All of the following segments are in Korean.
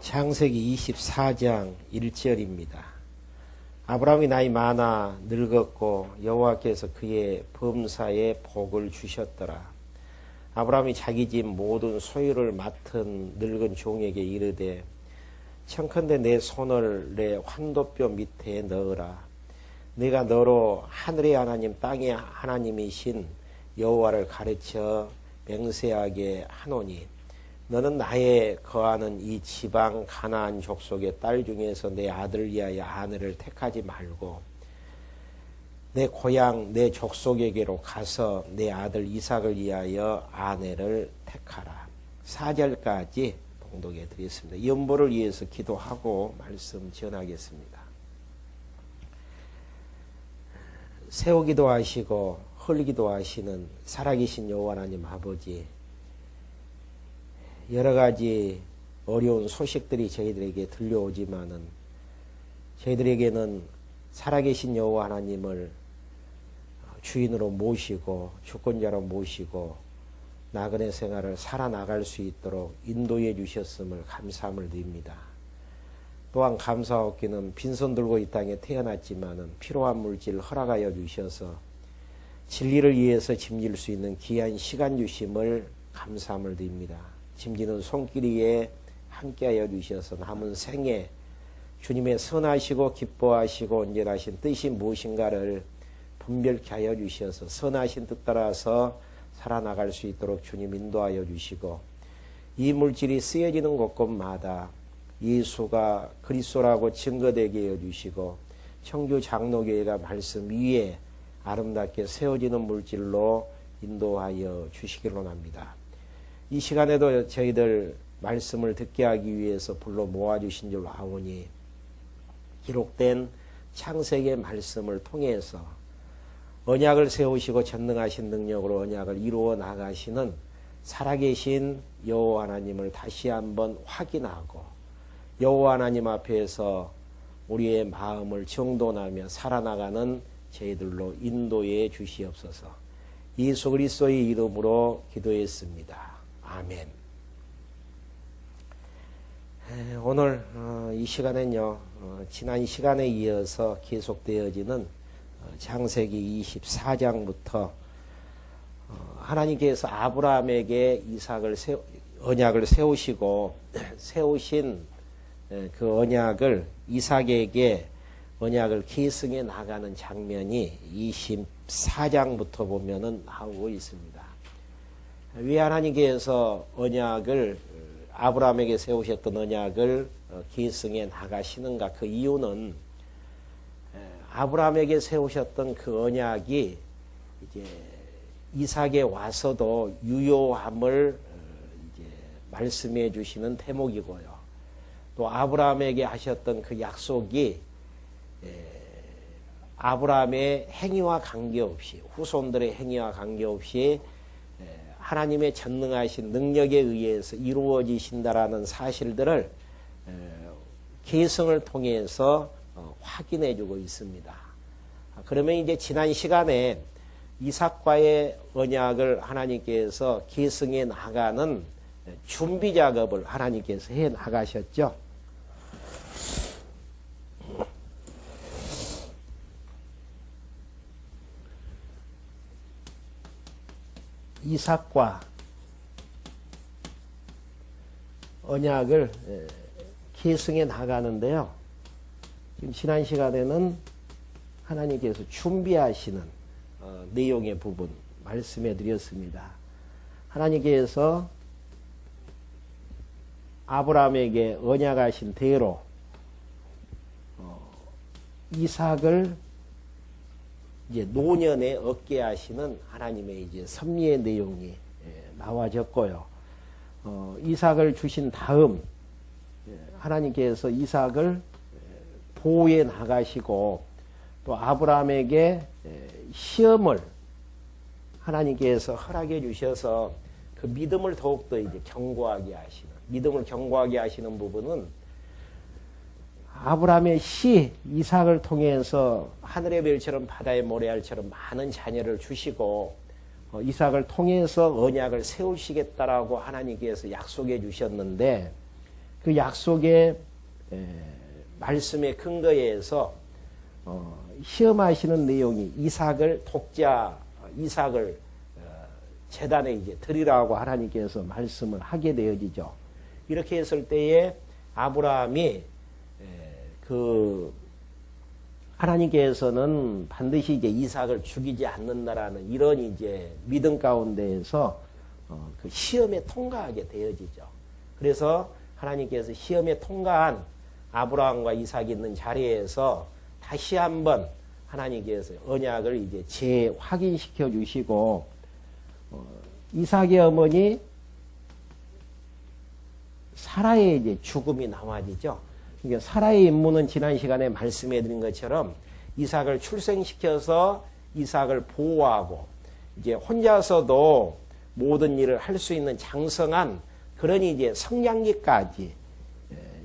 창세기 24장 1절입니다. 아브라함이 나이 많아 늙었고 여호와께서 그의 범사에 복을 주셨더라. 아브라함이 자기 집 모든 소유를 맡은 늙은 종에게 이르되 청컨대 내 손을 내 환도뼈 밑에 넣으라. 내가 너로 하늘의 하나님 땅의 하나님이신 여호와를 가르쳐 맹세하게 하노니 너는 나의 거하는 이 지방 가나안 족속의 딸 중에서 내 아들 위하여 아내를 택하지 말고 내 고향 내 족속에게로 가서 내 아들 이삭을 위하여 아내를 택하라. 4절까지 봉독해 드리겠습니다. 연보를 위해서 기도하고 말씀 전하겠습니다. 세우기도 하시고 흘기도 하시는 살아계신 여호와 하나님 아버지, 여러 가지 어려운 소식들이 저희들에게 들려오지만은 저희들에게는 살아계신 여호와 하나님을 주인으로 모시고 주권자로 모시고 나그네 생활을 살아나갈 수 있도록 인도해 주셨음을 감사함을 드립니다. 또한 감사하기는 빈손 들고 이 땅에 태어났지만은 필요한 물질을 허락하여 주셔서 진리를 위해서 짐질 수 있는 귀한 시간 주심을 감사함을 드립니다. 짐지는 손길 위에 함께하여 주셔서 남은 생에 주님의 선하시고 기뻐하시고 온전하신 뜻이 무엇인가를 분별케 하여 주셔서 선하신 뜻 따라서 살아나갈 수 있도록 주님 인도하여 주시고 이 물질이 쓰여지는 곳곳마다 예수가 그리스도라고 증거되게 해 주시고 청주 장로교회가 말씀 위에 아름답게 세워지는 물질로 인도하여 주시기를 원합니다. 이 시간에도 저희들 말씀을 듣게 하기 위해서 불러 모아주신 줄 아오니 기록된 창세기의 말씀을 통해서 언약을 세우시고 전능하신 능력으로 언약을 이루어 나가시는 살아계신 여호와 하나님을 다시 한번 확인하고 여호와 하나님 앞에서 우리의 마음을 정돈하며 살아나가는 저희들로 인도해 주시옵소서. 예수 그리스도의 이름으로 기도했습니다. 아멘. 오늘 이 시간은요, 지난 시간에 이어서 계속되어지는 창세기 24장부터 하나님께서 아브라함에게 언약을 세우시고 세우신 그 언약을 이삭에게 언약을 계승해 나가는 장면이 24장부터 보면은 나오고 있습니다. 왜 하나님께서 언약을 아브라함에게 세우셨던 언약을 계승해 나가시는가? 그 이유는 아브라함에게 세우셨던 그 언약이 이제 이삭에 와서도 유효함을 이제 말씀해 주시는 대목이고요. 또 아브라함에게 하셨던 그 약속이 아브라함의 행위와 관계없이 후손들의 행위와 관계없이 하나님의 전능하신 능력에 의해서 이루어지신다라는 사실들을 계승을 통해서 확인해 주고 있습니다. 그러면 이제 지난 시간에 이삭과의 언약을 하나님께서 계승해 나가는 준비 작업을 하나님께서 해 나가셨죠. 이삭과 언약을 계승해 나가는데요. 지금 지난 시간에는 하나님께서 준비하시는 내용의 부분 말씀해 드렸습니다. 하나님께서 아브라함에게 언약하신 대로 이삭을 이제 노년에 얻게 하시는 하나님의 이제 섭리의 내용이 나와졌고요. 이삭을 주신 다음 하나님께서 이삭을 보호해 나가시고 또 아브라함에게 시험을 하나님께서 허락해 주셔서 그 믿음을 더욱더 이제 견고하게 하시는, 믿음을 견고하게 하시는 부분은 아브라함의 시 이삭을 통해서 하늘의 별처럼 바다의 모래알처럼 많은 자녀를 주시고 이삭을 통해서 언약을 세우시겠다라고 하나님께서 약속해 주셨는데 그 약속의 말씀의 근거에서 시험하시는 내용이 독자 이삭을 제단에 이제 드리라고 하나님께서 말씀을 하게 되어지죠. 이렇게 했을 때에 아브라함이 하나님께서는 반드시 이제 이삭을 죽이지 않는다라는 이런 이제 믿음 가운데에서 그 시험에 통과하게 되어지죠. 그래서 하나님께서 시험에 통과한 아브라함과 이삭이 있는 자리에서 다시 한번 하나님께서 언약을 이제 재확인시켜 주시고, 이삭의 어머니 사라의 이제 죽음이 나와지죠. 그러니까 사라의 임무는 지난 시간에 말씀해 드린 것처럼 이삭을 출생시켜서 이삭을 보호하고 이제 혼자서도 모든 일을 할 수 있는 장성한 그런 이제 성장기까지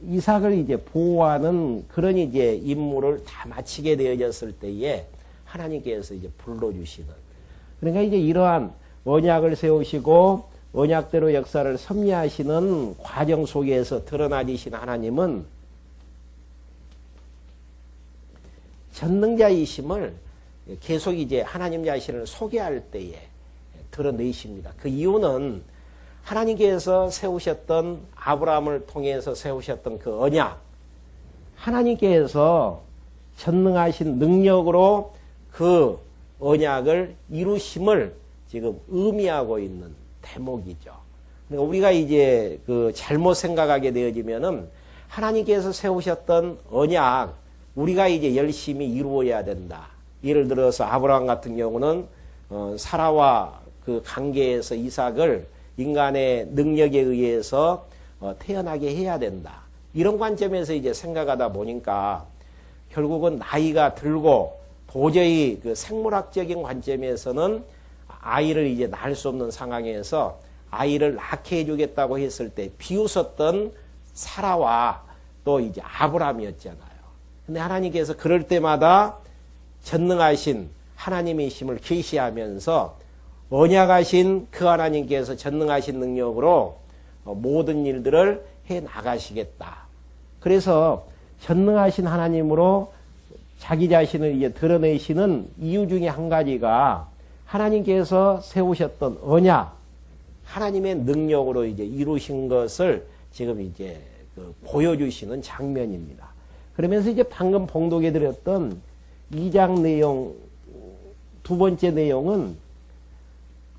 이삭을 이제 보호하는 그런 이제 임무를 다 마치게 되어졌을 때에 하나님께서 이제 불러주시는, 그러니까 이제 이러한 언약을 세우시고 언약대로 역사를 섭리하시는 과정 속에서 드러나지신 하나님은 전능자이심을 계속 이제 하나님 자신을 소개할 때에 드러내십니다. 그 이유는 하나님께서 세우셨던, 아브라함을 통해서 세우셨던 그 언약, 하나님께서 전능하신 능력으로 그 언약을 이루심을 지금 의미하고 있는 대목이죠. 그러니까 우리가 이제 그 잘못 생각하게 되어지면은 하나님께서 세우셨던 언약, 우리가 이제 열심히 이루어야 된다. 예를 들어서 아브라함 같은 경우는 사라와 그 관계에서 이삭을 인간의 능력에 의해서 태어나게 해야 된다. 이런 관점에서 이제 생각하다 보니까 결국은 나이가 들고 도저히 그 생물학적인 관점에서는 아이를 이제 낳을 수 없는 상황에서 아이를 낳게 해주겠다고 했을 때 비웃었던 사라와 또 이제 아브라함이었잖아요. 근데 하나님께서 그럴 때마다 전능하신 하나님이심을 계시하면서 언약하신 그 하나님께서 전능하신 능력으로 모든 일들을 해 나가시겠다. 그래서 전능하신 하나님으로 자기 자신을 이제 드러내시는 이유 중에 한 가지가 하나님께서 세우셨던 언약, 하나님의 능력으로 이제 이루신 것을 지금 이제 보여주시는 장면입니다. 그러면서 이제 방금 봉독해 드렸던 2장 내용, 두 번째 내용은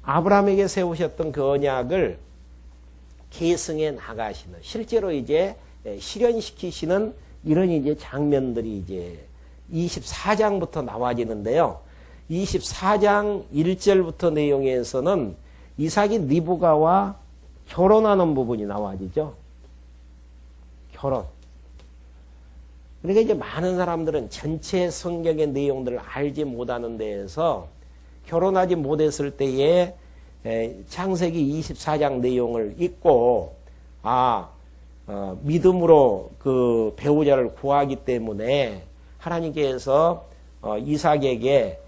아브라함에게 세우셨던 그 언약을 계승해 나가시는, 실제로 이제 실현시키시는 이런 이제 장면들이 이제 24장부터 나와지는데요. 24장 1절부터 내용에서는 이삭이 리브가와 결혼하는 부분이 나와지죠. 결혼. 그러니까 이제 많은 사람들은 전체 성경의 내용들을 알지 못하는 데에서 결혼하지 못했을 때에 창세기 24장 내용을 읽고 믿음으로 그 배우자를 구하기 때문에 하나님께서 이삭에게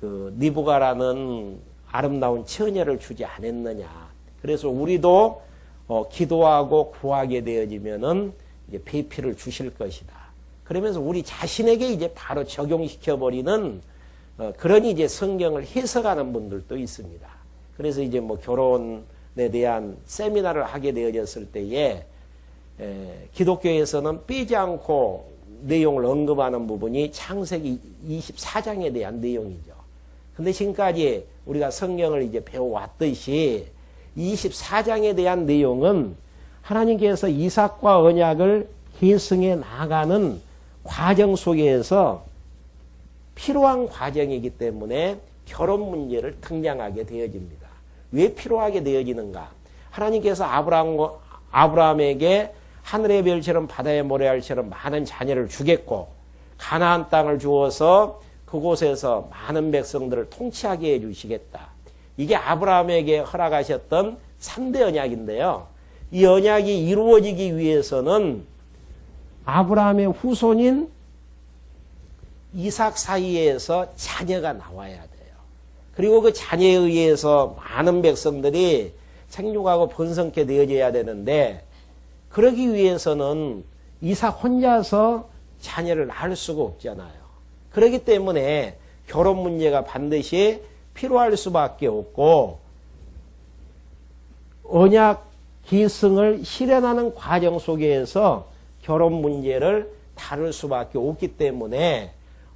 그 리브가라는 아름다운 처녀를 주지 않았느냐. 그래서 우리도 기도하고 구하게 되어지면은 이제 배필을 주실 것이다. 그러면서 우리 자신에게 이제 바로 적용시켜버리는 그런 이제 성경을 해석하는 분들도 있습니다. 그래서 이제 뭐 결혼에 대한 세미나를 하게 되어졌을 때에 기독교에서는 빼지 않고 내용을 언급하는 부분이 창세기 24장에 대한 내용이죠. 근데 지금까지 우리가 성경을 이제 배워왔듯이 24장에 대한 내용은 하나님께서 이삭과 언약을 계승해 나가는 과정 속에서 필요한 과정이기 때문에 결혼 문제를 등장하게 되어집니다. 왜 필요하게 되어지는가? 하나님께서 아브라함에게 하늘의 별처럼 바다의 모래알처럼 많은 자녀를 주겠고 가나안 땅을 주어서 그곳에서 많은 백성들을 통치하게 해주시겠다. 이게 아브라함에게 허락하셨던 3대 언약인데요. 이 언약이 이루어지기 위해서는 아브라함의 후손인 이삭 사이에서 자녀가 나와야 돼요. 그리고 그 자녀에 의해서 많은 백성들이 생육하고 번성케 되어져야 되는데 그러기 위해서는 이삭 혼자서 자녀를 낳을 수가 없잖아요. 그렇기 때문에 결혼 문제가 반드시 필요할 수밖에 없고 언약 기승을 실현하는 과정 속에서 결혼 문제를 다룰 수밖에 없기 때문에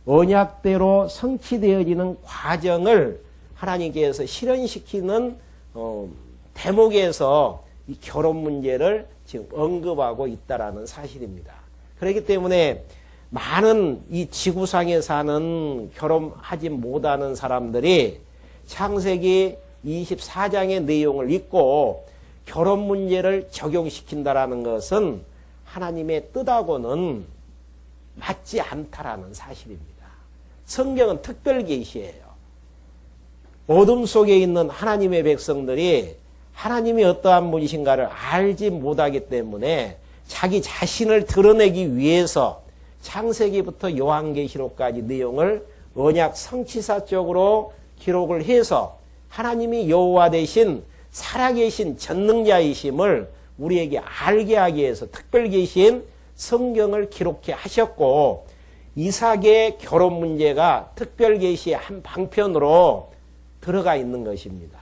언약대로 성취되어지는 과정을 하나님께서 실현시키는 대목에서 이 결혼 문제를 지금 언급하고 있다라는 사실입니다. 그렇기 때문에 많은 이 지구상에 사는 결혼하지 못하는 사람들이 창세기 24장의 내용을 읽고 결혼 문제를 적용시킨다라는 것은 하나님의 뜻하고는 맞지 않다라는 사실입니다. 성경은 특별 계시예요. 어둠 속에 있는 하나님의 백성들이 하나님이 어떠한 분이신가를 알지 못하기 때문에 자기 자신을 드러내기 위해서 창세기부터 요한계시록까지 내용을 언약 성취사적으로 기록을 해서 하나님이 여호와 되신 살아계신 전능자이심을 우리에게 알게 하기 위해서 특별 계신 성경을 기록해 하셨고 이삭의 결혼 문제가 특별 계시의 한 방편으로 들어가 있는 것입니다.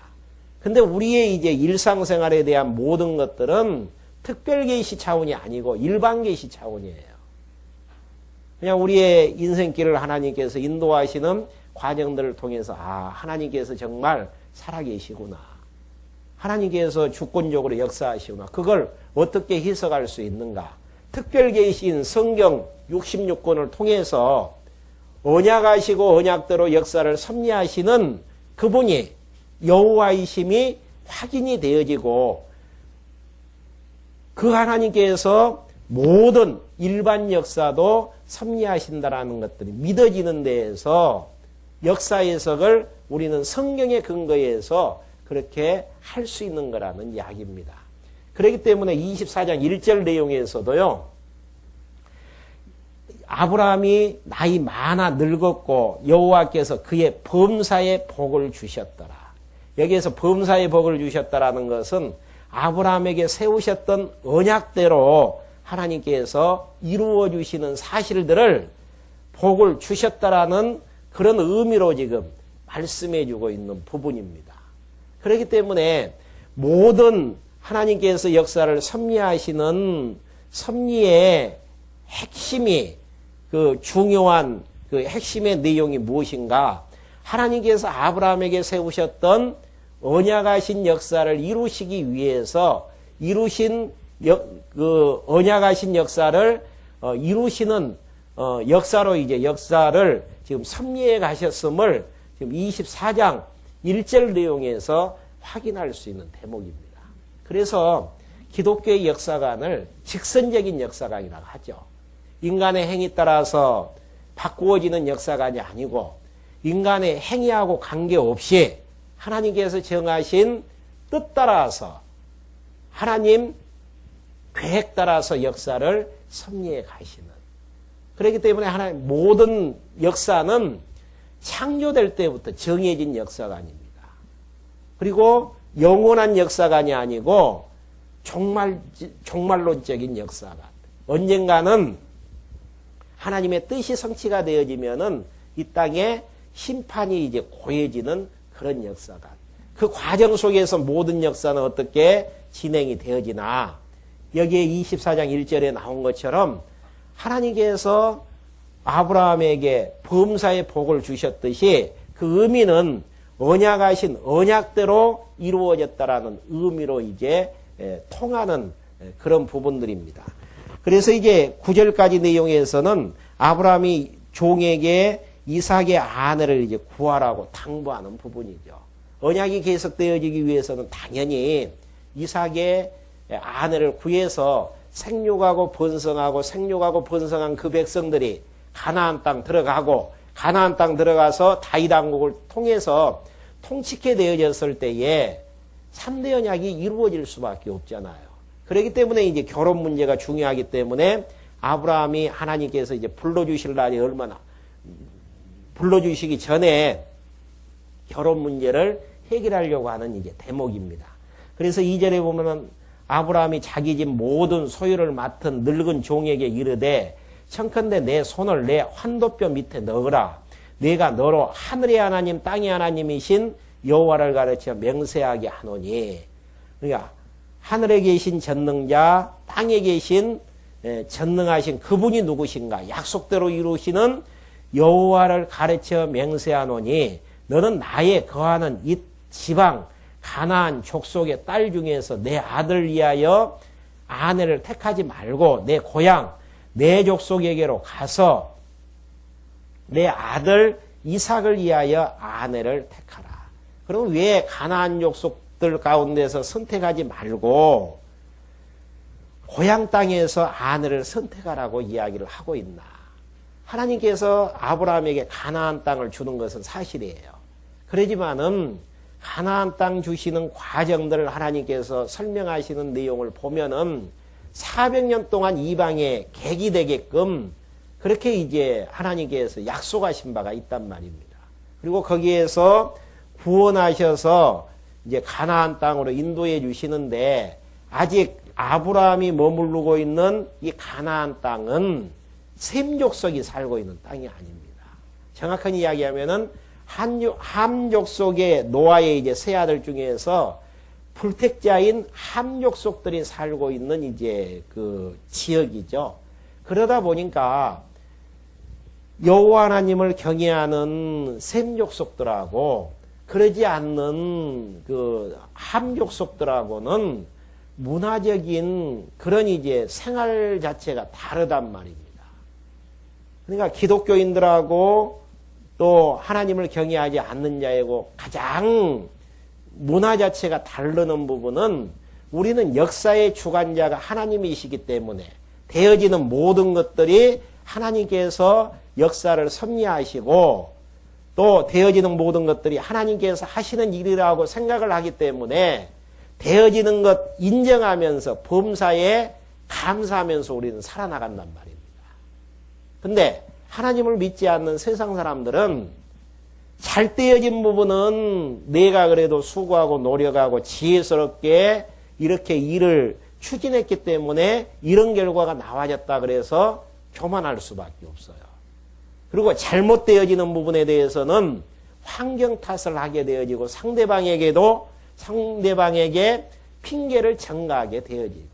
근데 우리의 이제 일상생활에 대한 모든 것들은 특별 계시 차원이 아니고 일반 계시 차원이에요. 그냥 우리의 인생길을 하나님께서 인도하시는 과정들을 통해서 하나님께서 정말 살아계시구나. 하나님께서 주권적으로 역사하시구나. 그걸 어떻게 해석할 수 있는가. 특별 계시인 성경 66권을 통해서 언약하시고 언약대로 역사를 섭리하시는 그분이 여호와이심이 확인이 되어지고 그 하나님께서 모든 일반 역사도 섭리하신다라는 것들이 믿어지는 데에서 역사 해석을 우리는 성경의 근거에서 그렇게 할 수 있는 거라는 이야기입니다. 그렇기 때문에 24장 1절 내용에서도요. 아브라함이 나이 많아 늙었고 여호와께서 그의 범사에 복을 주셨더라. 여기에서 범사에 복을 주셨다라는 것은 아브라함에게 세우셨던 언약대로 하나님께서 이루어 주시는 사실들을 복을 주셨다라는 그런 의미로 지금 말씀해 주고 있는 부분입니다. 그렇기 때문에 모든 하나님께서 역사를 섭리하시는 섭리의 핵심이 그 중요한 그 핵심의 내용이 무엇인가? 하나님께서 아브라함에게 세우셨던 언약하신 역사를 이루시기 위해서 이루신 그 언약하신 역사를 이루시는 역사로 이제 역사를 지금 섭리해 가셨음을 지금 24장 1절 내용에서 확인할 수 있는 대목입니다. 그래서 기독교의 역사관을 직선적인 역사관이라고 하죠. 인간의 행위 따라서 바꾸어지는 역사관이 아니고 인간의 행위하고 관계없이 하나님께서 정하신 뜻 따라서 하나님 계획 따라서 역사를 섭리해 가시는 그렇기 때문에 하나님 모든 역사는 창조될 때부터 정해진 역사관입니다. 그리고 영원한 역사관이 아니고 종말론적인 역사관. 언젠가는 하나님의 뜻이 성취가 되어지면은 이 땅에 심판이 이제 고해지는 그런 역사관. 그 과정 속에서 모든 역사는 어떻게 진행이 되어지나 여기에 24장 1절에 나온 것처럼 하나님께서 아브라함에게 범사의 복을 주셨듯이 그 의미는 언약하신 언약대로 이루어졌다라는 의미로 이제 통하는 그런 부분들입니다. 그래서 이제 9절까지 내용에서는 아브라함이 종에게 이삭의 아내를 이제 구하라고 당부하는 부분이죠. 언약이 계속되어지기 위해서는 당연히 이삭의 아내를 구해서 생육하고 번성한 그 백성들이 가나안 땅 들어가고 가나안 땅 들어가서 다윗 왕국을 통해서 통치케 되어졌을 때에 3대 언약이 이루어질 수밖에 없잖아요. 그렇기 때문에 이제 결혼 문제가 중요하기 때문에 아브라함이 하나님께서 이제 불러주실 날이 얼마나 불러주시기 전에 결혼 문제를 해결하려고 하는 이제 대목입니다. 그래서 2절에 보면은 아브라함이 자기 집 모든 소유를 맡은 늙은 종에게 이르되 청컨대 내 손을 내 환도뼈 밑에 넣으라. 내가 너로 하늘의 하나님 땅의 하나님이신 여호와를 가르쳐 맹세하게 하노니. 그러니까 하늘에 계신 전능자, 땅에 계신 전능하신 그분이 누구신가? 약속대로 이루시는 여호와를 가르쳐 맹세하노니 너는 나의 거하는 이 지방 가나안 족속의 딸 중에서 내 아들 위하여 아내를 택하지 말고 내 고향 내 족속에게로 가서 내 아들 이삭을 위하여 아내를 택하라. 그럼 왜 가나안 족속들 가운데서 선택하지 말고 고향 땅에서 아내를 선택하라고 이야기를 하고 있나? 하나님께서 아브라함에게 가나안 땅을 주는 것은 사실이에요. 그러지만은 가나안 땅 주시는 과정들을 하나님께서 설명하시는 내용을 보면은 400년 동안 이방에 객이 되게끔 그렇게 이제 하나님께서 약속하신 바가 있단 말입니다. 그리고 거기에서 구원하셔서 이제 가나안 땅으로 인도해 주시는데 아직 아브라함이 머무르고 있는 이 가나안 땅은 셈 족속이 살고 있는 땅이 아닙니다. 정확한 이야기하면은 함 족속의 노아의 이제 세 아들 중에서 불택자인 함 족속들이 살고 있는 이제 그 지역이죠. 그러다 보니까 여호와 하나님을 경외하는 셈 족속들하고 그러지 않는 그 함 족속들하고는 문화적인 그런 이제 생활 자체가 다르단 말입니다. 그러니까 기독교인들하고 또 하나님을 경외하지 않는 자이고 가장 문화 자체가 다르는 부분은 우리는 역사의 주관자가 하나님이시기 때문에 되어지는 모든 것들이 하나님께서 역사를 섭리하시고 또 되어지는 모든 것들이 하나님께서 하시는 일이라고 생각을 하기 때문에 되어지는 것 인정하면서 범사에 감사하면서 우리는 살아나간단 말입니다. 근데 하나님을 믿지 않는 세상 사람들은 잘 되어진 부분은 내가 그래도 수고하고 노력하고 지혜스럽게 이렇게 일을 추진했기 때문에 이런 결과가 나와졌다 그래서 교만할 수밖에 없어요. 그리고 잘못되어지는 부분에 대해서는 환경 탓을 하게 되어지고 상대방에게 핑계를 전가하게 되어지고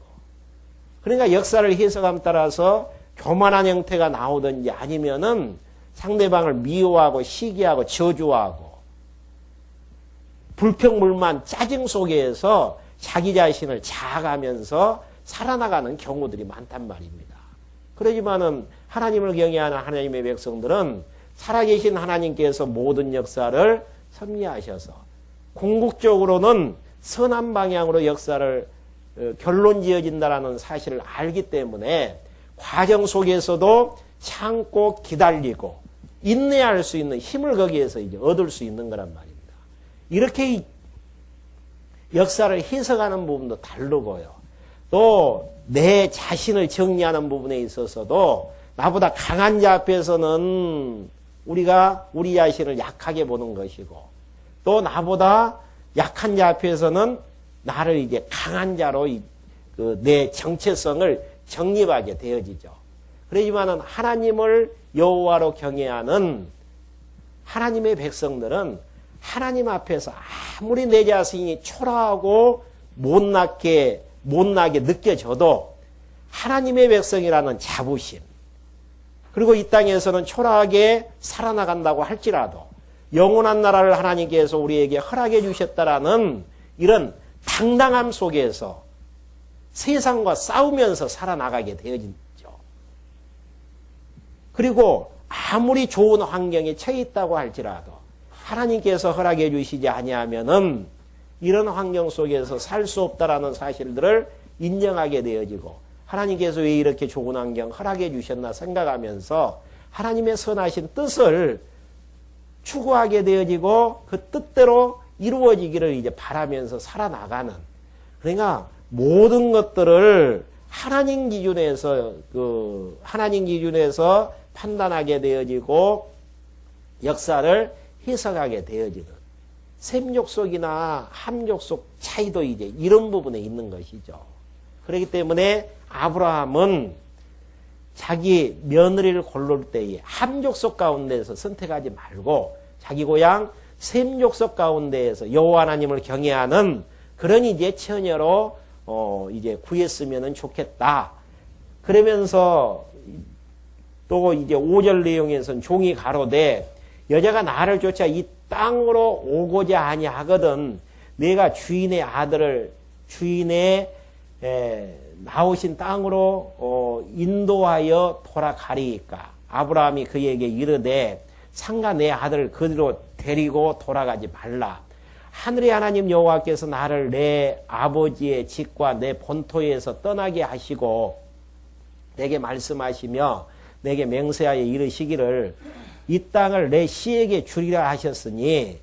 그러니까 역사를 해석함 따라서 교만한 형태가 나오든지 아니면은 상대방을 미워하고 시기하고 저주하고 불평불만 짜증 속에서 자기 자신을 자아가면서 살아나가는 경우들이 많단 말입니다. 그러지만은 하나님을 경외하는 하나님의 백성들은 살아계신 하나님께서 모든 역사를 섭리하셔서 궁극적으로는 선한 방향으로 역사를 결론 지어진다라는 사실을 알기 때문에 과정 속에서도 참고 기다리고 인내할 수 있는 힘을 거기에서 이제 얻을 수 있는 거란 말입니다. 이렇게 역사를 해석하는 부분도 다르고요. 또 내 자신을 정리하는 부분에 있어서도 나보다 강한 자 앞에서는 우리가 우리 자신을 약하게 보는 것이고 또 나보다 약한 자 앞에서는 나를 이제 강한 자로 내 정체성을 정립하게 되어지죠. 그렇지만은 하나님을 여호와로 경외하는 하나님의 백성들은 하나님 앞에서 아무리 내 자신이 초라하고 못나게 느껴져도 하나님의 백성이라는 자부심 그리고 이 땅에서는 초라하게 살아나간다고 할지라도 영원한 나라를 하나님께서 우리에게 허락해 주셨다라는 이런 당당함 속에서 세상과 싸우면서 살아나가게 되어지죠. 그리고 아무리 좋은 환경에 처해 있다고 할지라도 하나님께서 허락해 주시지 아니하면은 이런 환경 속에서 살 수 없다라는 사실들을 인정하게 되어지고 하나님께서 왜 이렇게 좋은 환경 허락해 주셨나 생각하면서 하나님의 선하신 뜻을 추구하게 되어지고 그 뜻대로 이루어지기를 이제 바라면서 살아나가는 그러니까 모든 것들을 하나님 기준에서 판단하게 되어지고 역사를 해석하게 되어지는 셈 족속이나 함 족속 차이도 이제 이런 부분에 있는 것이죠. 그렇기 때문에 아브라함은 자기 며느리를 고를 때에 함 족속 가운데에서 선택하지 말고 자기 고향 셈 족속 가운데에서 여호와 하나님을 경외하는 그런 이제 처녀로 이제 구했으면 좋겠다. 그러면서 또 이제 5절 내용에서는 종이 가로되 여자가 나를 쫓아 이 땅으로 오고자 아니하거든 내가 주인의 아들을 주인의 나오신 땅으로 인도하여 돌아가리이까. 아브라함이 그에게 이르되 상가 내 아들을 그리로 데리고 돌아가지 말라. 하늘의 하나님 여호와께서 나를 내 아버지의 집과 내 본토에서 떠나게 하시고 내게 말씀하시며 내게 맹세하여 이르시기를 이 땅을 내 씨에게 주리라 하셨으니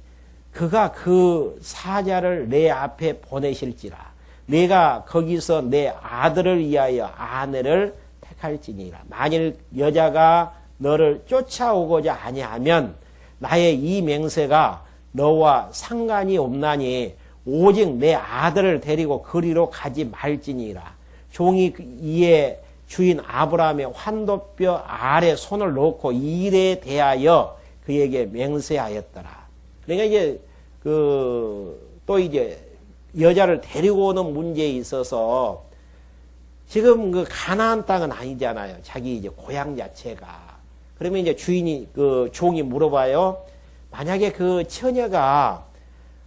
그가 그 사자를 내 앞에 보내실지라. 내가 거기서 내 아들을 위하여 아내를 택할지니라. 만일 여자가 너를 쫓아오고자 아니하면 나의 이 맹세가 너와 상관이 없나니 오직 내 아들을 데리고 그리로 가지 말지니라. 종이 이에 주인 아브라함의 환도뼈 아래 손을 놓고 이 일에 대하여 그에게 맹세하였더라. 그러니까 이제 또 이제 여자를 데리고 오는 문제에 있어서 지금 그 가나안 땅은 아니잖아요. 자기 이제 고향 자체가. 그러면 이제 주인이 종이 물어봐요. 만약에 그 처녀가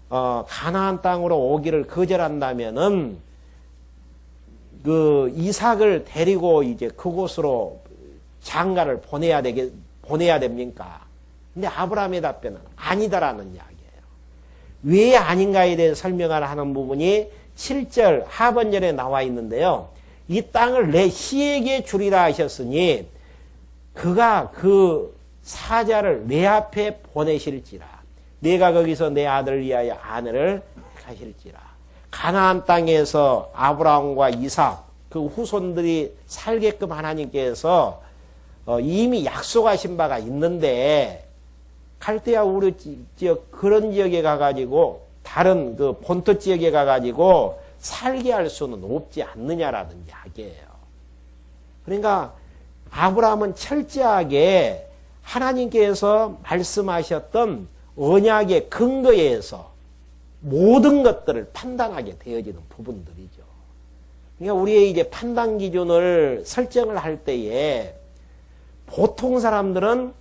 가나안 땅으로 오기를 거절한다면은 그 이삭을 데리고 이제 그곳으로 장가를 보내야 됩니까? 근데 아브라함의 답변은 아니다라는 이야기예요. 왜 아닌가에 대해 설명을 하는 부분이 7절 하반절에 나와 있는데요. 이 땅을 내 씨에게 주리라 하셨으니 그가 그 사자를 내 앞에 보내실지라. 내가 거기서 내 아들을 위하여 아내를 가실지라. 가나안 땅에서 아브라함과 이삭 그 후손들이 살게끔 하나님께서 이미 약속하신 바가 있는데 갈대아 우르 지역 그런 지역에 가가지고 다른 그 본토 지역에 가가지고 살게 할 수는 없지 않느냐라는 이야기예요. 그러니까 아브라함은 철저하게 하나님께서 말씀하셨던 언약의 근거에서 모든 것들을 판단하게 되어지는 부분들이죠. 그러니까 우리의 이제 판단 기준을 설정을 할 때에 보통 사람들은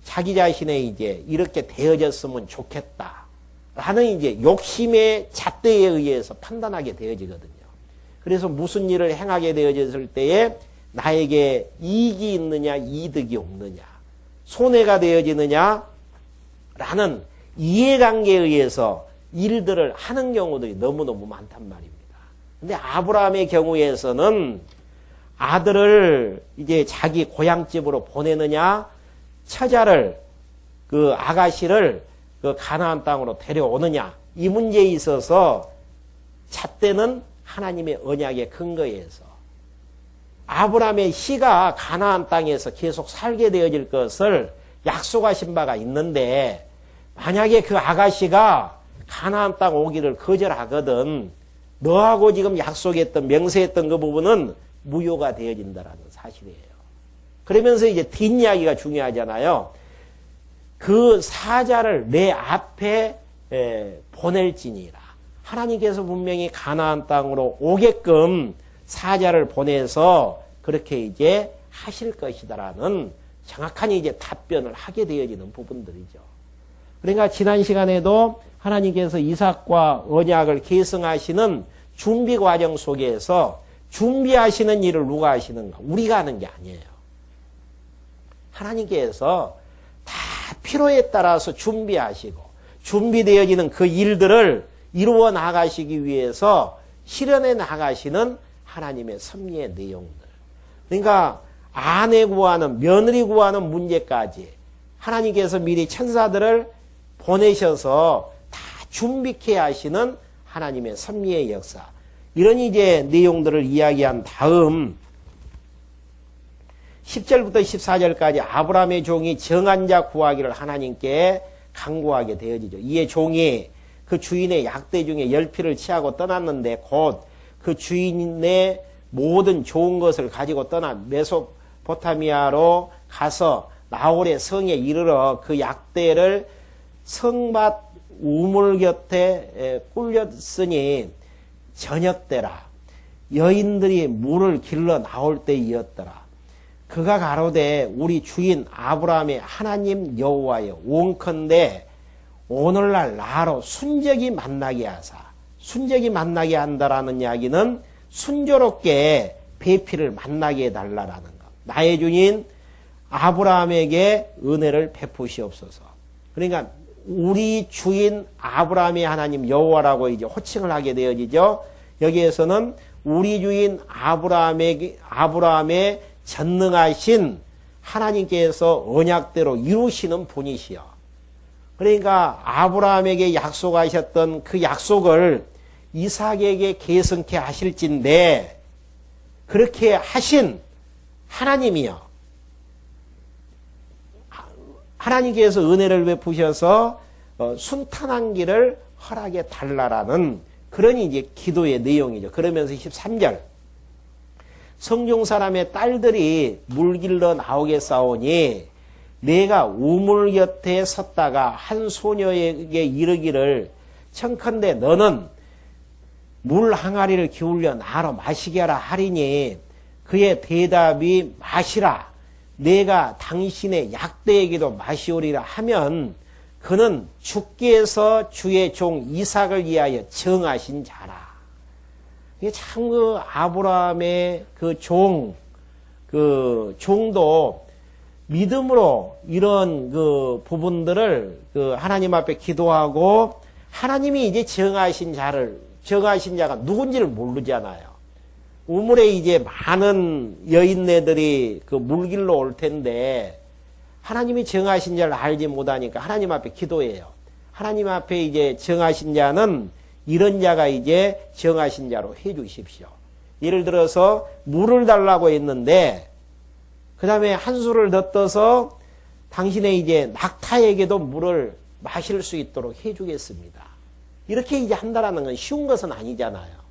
자기 자신의 이제 이렇게 되어졌으면 좋겠다 라는 이제 욕심의 잣대에 의해서 판단하게 되어지거든요. 그래서 무슨 일을 행하게 되어졌을 때에 나에게 이익이 있느냐 이득이 없느냐 손해가 되어지느냐 라는 이해관계에 의해서 일들을 하는 경우들이 너무너무 많단 말입니다. 근데 아브라함의 경우에서는 아들을 이제 자기 고향집으로 보내느냐 처자를 그 아가씨를 그 가나안 땅으로 데려오느냐 이 문제에 있어서 잣대는 하나님의 언약의 근거에서 아브라함의 씨가 가나안 땅에서 계속 살게 되어질 것을 약속하신 바가 있는데 만약에 그 아가씨가 가나안 땅 오기를 거절하거든 너하고 지금 약속했던 맹세했던 그 부분은 무효가 되어진다라는 사실이에요. 그러면서 이제 뒷이야기가 중요하잖아요. 그 사자를 내 앞에 보낼지니라. 하나님께서 분명히 가나안 땅으로 오게끔 사자를 보내서 그렇게 이제 하실 것이다라는 정확한 이제 답변을 하게 되어지는 부분들이죠. 그러니까 지난 시간에도 하나님께서 이삭과 언약을 계승하시는 준비 과정 속에서 준비하시는 일을 누가 하시는가? 우리가 하는 게 아니에요. 하나님께서 다 필요에 따라서 준비하시고 준비되어지는 그 일들을 이루어 나가시기 위해서 실현해 나가시는 하나님의 섭리의 내용들. 그러니까 아내 구하는 며느리 구하는 문제까지 하나님께서 미리 천사들을 보내셔서 다 준비케 하시는 하나님의 섭리의 역사. 이런 이제 내용들을 이야기한 다음 10절부터 14절까지 아브라함의 종이 정한 자 구하기를 하나님께 간구하게 되어지죠. 이에 종이 그 주인의 약대 중에 10피를 취하고 떠났는데 곧 그 주인의 모든 좋은 것을 가지고 떠나 메소포타미아로 가서 나홀의 성에 이르러 그 약대를 성밭 우물 곁에 꿀렸으니 저녁 때라. 여인들이 물을 길러 나올 때이었더라. 그가 가로되 우리 주인 아브라함의 하나님 여호와여 원컨대 오늘날 나로 순적이 만나게 하사. 순적이 만나게 한다라는 이야기는 순조롭게 배필을 만나게 해달라라는 것. 나의 주인 아브라함에게 은혜를 베푸시옵소서. 그러니까 우리 주인 아브라함의 하나님 여호와라고 이제 호칭을 하게 되어지죠. 여기에서는 우리 주인 아브라함의 전능하신 하나님께서 언약대로 이루시는 분이시여. 그러니까 아브라함에게 약속하셨던 그 약속을 이삭에게 계승케 하실진데 그렇게 하신 하나님이여. 하나님께서 은혜를 베푸셔서 순탄한 길을 허락해 달라라는 그런 이제 기도의 내용이죠. 그러면서 13절 성중 사람의 딸들이 물길러 나오겠사오니 내가 우물 곁에 섰다가 한 소녀에게 이르기를 청컨대 너는 물 항아리를 기울여 나로 마시게 하라 하리니 그의 대답이 마시라 내가 당신의 약대에게도 마시오리라 하면 그는 주께서 주의 종 이삭을 위하여 정하신 자라. 이게 참 그 아브라함의 그 종도 믿음으로 이런 그 부분들을 그 하나님 앞에 기도하고 하나님이 이제 정하신 자가 누군지를 모르잖아요. 우물에 이제 많은 여인네들이 그 물길로 올 텐데 하나님이 정하신 자를 알지 못하니까 하나님 앞에 기도해요. 하나님 앞에 이제 정하신 자는 이런 자가 이제 정하신 자로 해 주십시오. 예를 들어서 물을 달라고 했는데 그 다음에 한 수를 더 떠서 당신의 이제 낙타에게도 물을 마실 수 있도록 해 주겠습니다. 이렇게 이제 한다라는 건 쉬운 것은 아니잖아요.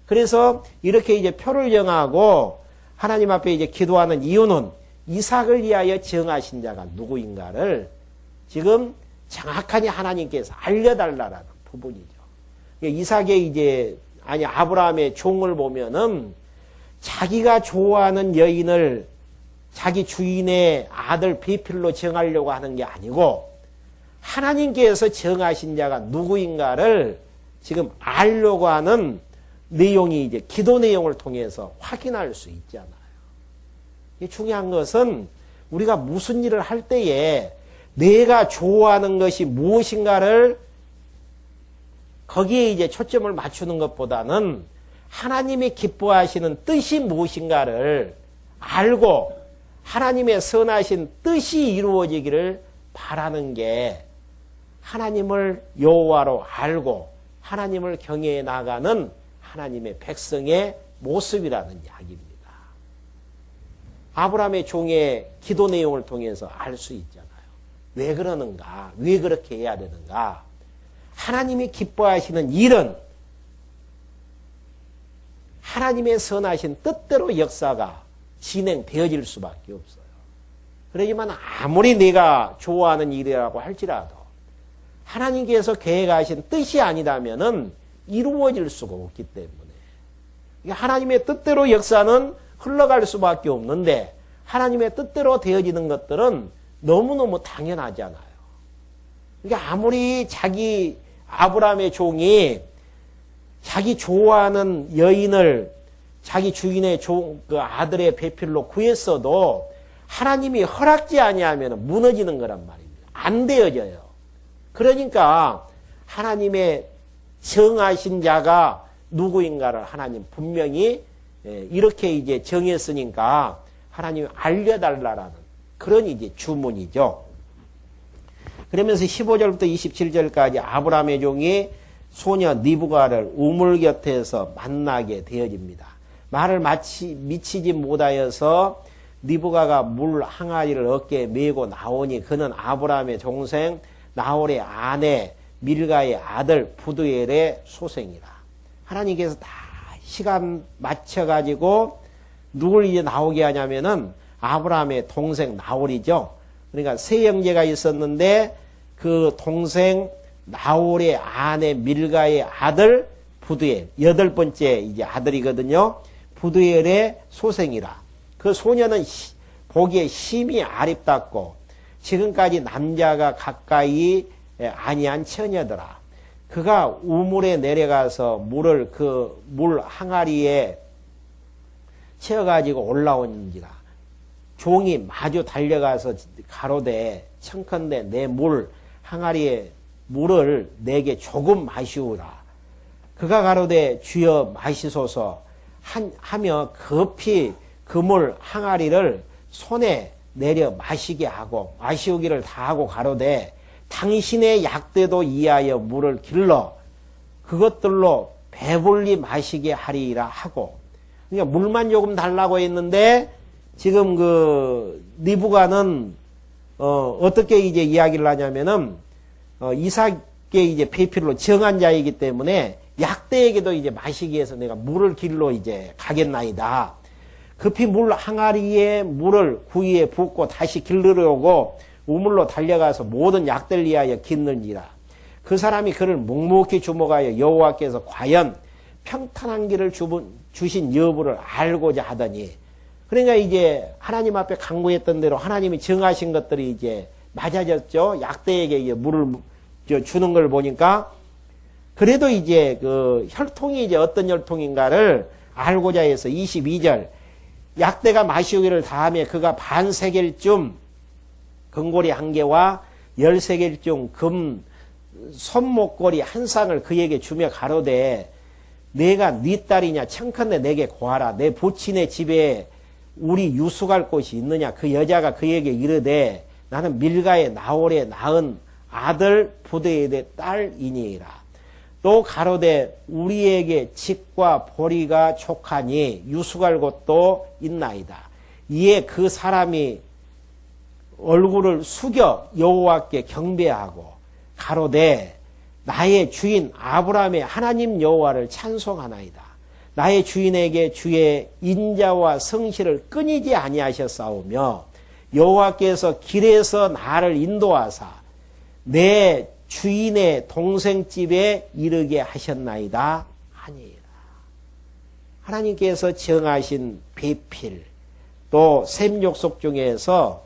그래서 이렇게 이제 표를 정하고 하나님 앞에 이제 기도하는 이유는 이삭을 위하여 정하신 자가 누구인가를 지금 정확하게 하나님께서 알려달라라는 부분이죠. 아브라함의 종을 보면은 자기가 좋아하는 여인을 자기 주인의 아들 배필로 정하려고 하는 게 아니고 하나님께서 정하신 자가 누구인가를 지금 알려고 하는 내용이 이제 기도 내용을 통해서 확인할 수 있잖아요. 중요한 것은 우리가 무슨 일을 할 때에 내가 좋아하는 것이 무엇인가를 거기에 이제 초점을 맞추는 것보다는 하나님이 기뻐하시는 뜻이 무엇인가를 알고 하나님의 선하신 뜻이 이루어지기를 바라는 게 하나님을 여호와로 알고 하나님을 경외해 나가는 하나님의 백성의 모습이라는 이야기입니다. 아브라함의 종의 기도 내용을 통해서 알 수 있잖아요. 왜 그러는가? 왜 그렇게 해야 되는가? 하나님이 기뻐하시는 일은 하나님의 선하신 뜻대로 역사가 진행되어질 수밖에 없어요. 그러지만 아무리 내가 좋아하는 일이라고 할지라도 하나님께서 계획하신 뜻이 아니라면은 이루어질 수가 없기 때문에 하나님의 뜻대로 역사는 흘러갈 수밖에 없는데 하나님의 뜻대로 되어지는 것들은 너무너무 당연하잖아요. 그러니까 아무리 아브라함의 종이 자기 좋아하는 여인을 자기 주인의 그 아들의 배필로 구했어도 하나님이 허락지 아니하면 무너지는 거란 말입니다. 안 되어져요. 그러니까 하나님의 정하신 자가 누구인가를 하나님 분명히 이렇게 이제 정했으니까 하나님이 알려달라라는 그런 이제 주문이죠. 그러면서 15절부터 27절까지 아브라함의 종이 소녀 니브가를 우물 곁에서 만나게 되어집니다. 말을 미치지 못하여서 니브가가 물 항아리를 어깨에 메고 나오니 그는 아브라함의 동생 나홀의 아내 밀가의 아들 부두엘의 소생이라. 하나님께서 다 시간 맞춰가지고 누굴 이제 나오게 하냐면은 아브라함의 동생 나홀이죠. 그러니까 세 형제가 있었는데 그 동생 나홀의 아내 밀가의 아들 부두엘, 8번째 이제 아들이거든요. 부두엘의 소생이라. 그 소녀는 보기에 심히 아름답고 지금까지 남자가 가까이 아니한 처녀더라. 그가 우물에 내려가서 물을 그 물 항아리에 채워가지고 올라온지라. 종이 마주 달려가서 가로되 청컨대 내 물 항아리에 물을 내게 조금 마시우라. 그가 가로되 주여 마시소서 하며 급히 그 물 항아리를 손에 내려 마시게 하고 마시우기를 다하고 가로되 당신의 약대도 이하여 물을 길러 그것들로 배불리 마시게 하리라 하고. 그러니까 물만 조금 달라고 했는데 지금 그 리브가는 어떻게 이제 이야기를 하냐면은 이삭의 이제 배필로 정한 자이기 때문에 약대에게도 이제 마시기 위해서 내가 물을 길러 이제 가겠나이다. 급히 물 항아리에 물을 구이에 붓고 다시 길르려고 우물로 달려가서 모든 약들 위하여 깃는지라. 그 사람이 그를 묵묵히 주목하여 여호와께서 과연 평탄한 길을 주신 여부를 알고자 하더니, 그러니까 이제 하나님 앞에 간구했던 대로 하나님이 정하신 것들이 이제 맞아졌죠. 약대에게 이제 물을 주는 걸 보니까 그래도 이제 그 혈통이 이제 어떤 혈통인가를 알고자 해서 22절 약대가 마시우기를 다하며 그가 반세겔쯤 금고리 1개와 10세겔쯤 금 손목고리 1쌍을 그에게 주며 가로되 내가 네 딸이냐 청컨대 내게 고하라. 내 부친의 집에 우리 유숙할 곳이 있느냐. 그 여자가 그에게 이르되 나는 밀가의 나홀에 낳은 아들 부두엘의 딸이니라. 또 가로되 우리에게 집과 보리가 족하니 유숙할 곳도 있나이다. 이에 그 사람이 얼굴을 숙여 여호와께 경배하고 가로되 나의 주인 아브라함의 하나님 여호와를 찬송하나이다. 나의 주인에게 주의 인자와 성실을 끊이지 아니하셨사오며 여호와께서 길에서 나를 인도하사 내 주인의 동생 집에 이르게 하셨나이다 하니라. 하나님께서 정하신 배필, 또 셈욕속 중에서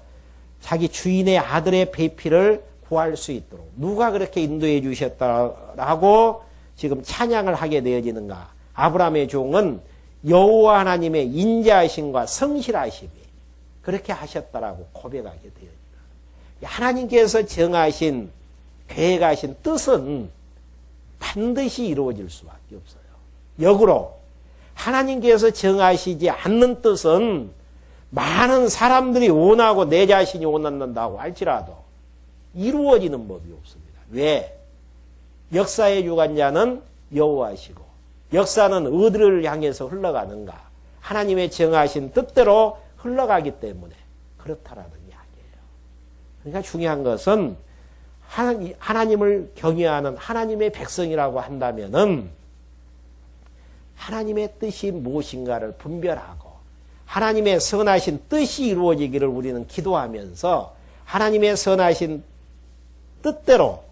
자기 주인의 아들의 배필을 구할 수 있도록 누가 그렇게 인도해 주셨다라고 지금 찬양을 하게 되어지는가. 아브라함의 종은 여호와 하나님의 인자하심과 성실하심이 그렇게 하셨다라고 고백하게 되어집니다. 하나님께서 정하신 계획하신 뜻은 반드시 이루어질 수밖에 없어요. 역으로 하나님께서 정하시지 않는 뜻은 많은 사람들이 원하고 내 자신이 원한다고 할지라도 이루어지는 법이 없습니다. 왜? 역사의 주관자는 여호와시고 역사는 어디를 향해서 흘러가는가? 하나님의 정하신 뜻대로 흘러가기 때문에 그렇다라는 이야기예요. 그러니까 중요한 것은 하나님을 경외하는 하나님의 백성이라고 한다면은 하나님의 뜻이 무엇인가를 분별하고 하나님의 선하신 뜻이 이루어지기를 우리는 기도하면서 하나님의 선하신 뜻대로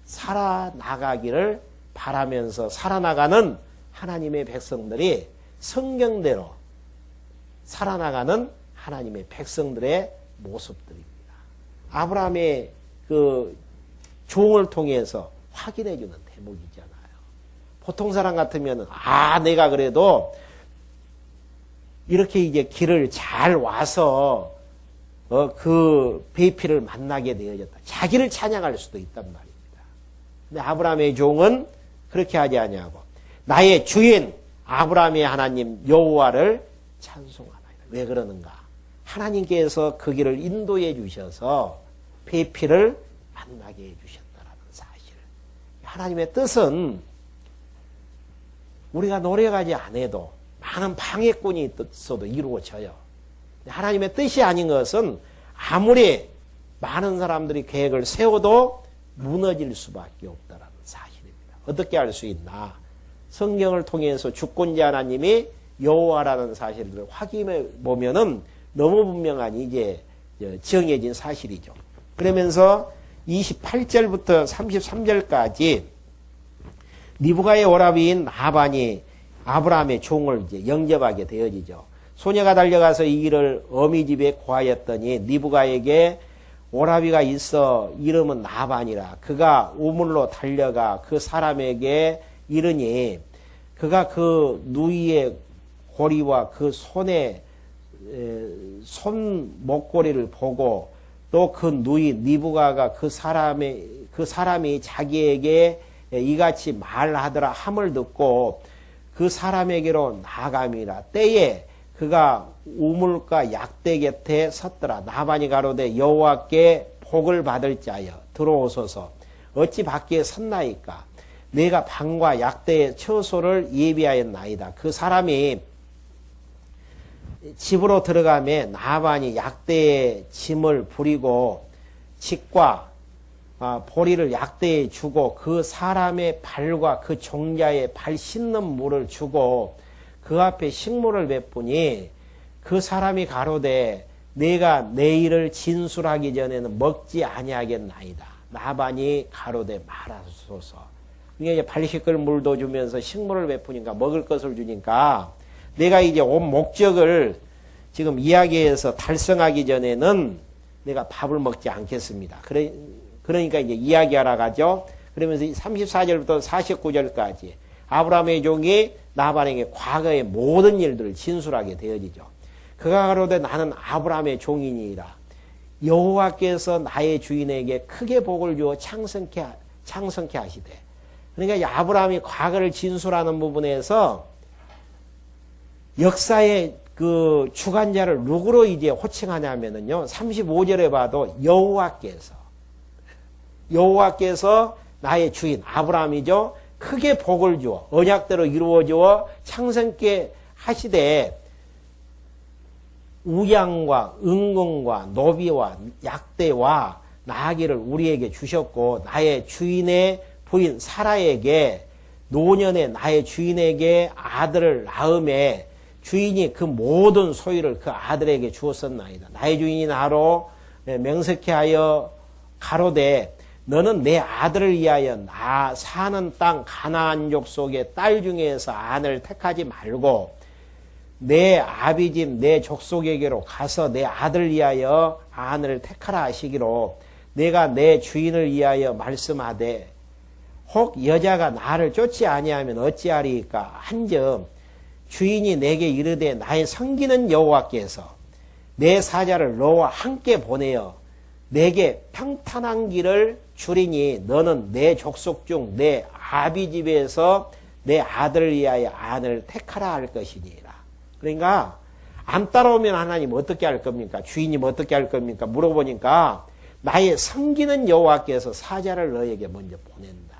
살아나가기를 바라면서 살아나가는 하나님의 백성들이 성경대로 살아나가는 하나님의 백성들의 모습들입니다. 아브라함의 그 종을 통해서 확인해주는 대목이잖아요. 보통 사람 같으면 내가 그래도 이렇게 이제 길을 잘 와서 그 배필을 만나게 되어졌다. 자기를 찬양할 수도 있단 말입니다. 근데 아브라함의 종은 그렇게 하지 아니하고 나의 주인 아브라함의 하나님 여호와를 찬송하나이다. 왜 그러는가? 하나님께서 그 길을 인도해 주셔서 배필을 만나게 해 주셨다라는 사실. 하나님의 뜻은 우리가 노력하지 않아도 많은 방해꾼이 있어도 이루어져요. 하나님의 뜻이 아닌 것은 아무리 많은 사람들이 계획을 세워도 무너질 수밖에 없다라는 사실입니다. 어떻게 할 수 있나? 성경을 통해서 주권자 하나님이 여호와라는 사실을 확인해 보면은 너무 분명한 이제 정해진 사실이죠. 그러면서 28절부터 33절까지 리브가의 오라비인 나반이 아브라함의 종을 이제 영접하게 되어지죠. 소녀가 달려가서 이 일을 어미 집에 고하였더니 리브가에게 오라비가 있어 이름은 나반이라. 그가 우물로 달려가 그 사람에게 이르니 그가 그 누이의 고리와 그 손의 손 목고리를 보고 또 그 누이 리브가가 그 사람이 자기에게 이같이 말하더라 함을 듣고 그 사람에게로 나아감이라. 때에 그가 우물가 약대 곁에 섰더라. 나반이 가로되 여호와께 복을 받을 자여 들어오소서. 어찌 밖에 섰나이까. 내가 방과 약대의 처소를 예비하였나이다. 그 사람이 집으로 들어가매 나반이 약대에 짐을 부리고 칡과 보리를 약대에 주고 그 사람의 발과 그 종자의 발 씻는 물을 주고 그 앞에 식물을 베푸니 그 사람이 가로되 내가 내 일을 진술하기 전에는 먹지 아니하겠나이다. 나반이 가로되 말하소서. 이게 발 씻을 물도 주면서 식물을 베푸니까 먹을 것을 주니까 내가 이제 온 목적을 지금 이야기해서 달성하기 전에는 내가 밥을 먹지 않겠습니다. 그러니까 이제 이야기하러 가죠. 그러면서 34절부터 49절까지 아브라함의 종이 나반에게 과거의 모든 일들을 진술하게 되어지죠. 그가 가로되 나는 아브라함의 종이니이다. 여호와께서 나의 주인에게 크게 복을 주어 창성케 하시되. 그러니까 아브라함이 과거를 진술하는 부분에서 역사의 그 주관자를 누구로 이제 호칭하냐면은요. 35절에 봐도 여호와께서 나의 주인 아브라함이죠. 크게 복을 주어 언약대로 이루어 주어 창성케 하시되 우양과 은금과 노비와 약대와 나귀를 우리에게 주셨고 나의 주인의 부인 사라에게 노년에 나의 주인에게 아들을 낳음에 주인이 그 모든 소유를 그 아들에게 주었었나이다. 나의 주인이 나로 명석케 하여 가로되 너는 내 아들을 위하여 나 사는 땅 가나안족 속의 딸 중에서 아내를 택하지 말고 내 아비집 내 족속에게로 가서 내 아들을 위하여 아내를 택하라 하시기로 내가 내 주인을 위하여 말씀하되 혹 여자가 나를 쫓지 아니하면 어찌하리이까 한즉 주인이 내게 이르되 나의 섬기는 여호와께서 내 사자를 너와 함께 보내어 내게 평탄한 길을 주리니 너는 내 족속 중 내 아비 집에서 내 아들을 위하여 아내를 택하라 할 것이니라. 그러니까 안 따라오면 하나님 어떻게 할 겁니까? 주인님 어떻게 할 겁니까? 물어보니까 나의 섬기는 여호와께서 사자를 너에게 먼저 보낸다.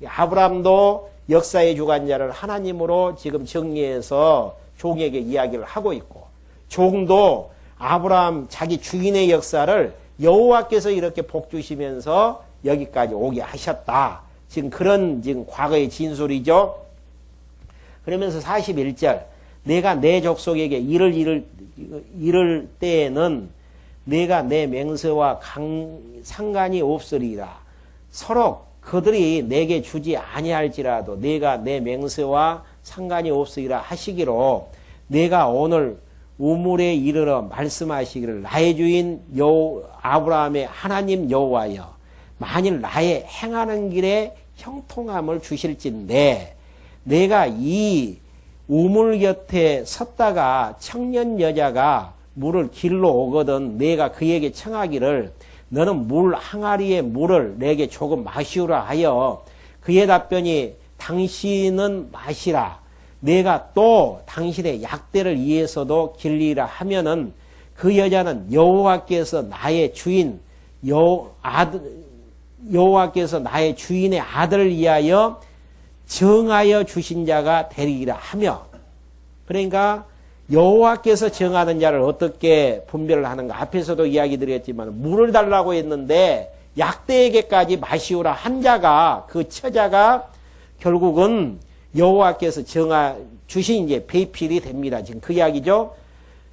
아브라함도 역사의 주관자를 하나님으로 지금 정리해서 종에게 이야기를 하고 있고 종도 아브라함 자기 주인의 역사를 여호와께서 이렇게 복 주시면서 여기까지 오게 하셨다. 지금 그런 지금 과거의 진술이죠. 그러면서 41절 내가 내 족속에게 이를 때에는 내가 내 맹세와 상관이 없으리라. 서로 그들이 내게 주지 아니할지라도 내가 내 맹세와 상관이 없으리라 하시기로 내가 오늘 우물에 이르러 말씀하시기를 나의 주인 아브라함의 하나님 여호와여 만일 나의 행하는 길에 형통함을 주실진데 내가 이 우물 곁에 섰다가 청년 여자가 물을 길러 오거든 내가 그에게 청하기를 너는 물 항아리의 물을 내게 조금 마시우라 하여 그의 답변이 당신은 마시라. 내가 또 당신의 약대를 위해서도 길리라 하면은 그 여자는 여호와께서 나의 주인 여호와께서 나의 주인의 아들을 위하여 정하여 주신 자가 되리라 하며 그러니까 여호와께서 정하는 자를 어떻게 분별을 하는가 앞에서도 이야기 드렸지만 물을 달라고 했는데 약대에게까지 마시우라 한 자가 그 처자가 결국은 여호와께서 정하 주신 이제 배필이 됩니다. 지금 그 이야기죠.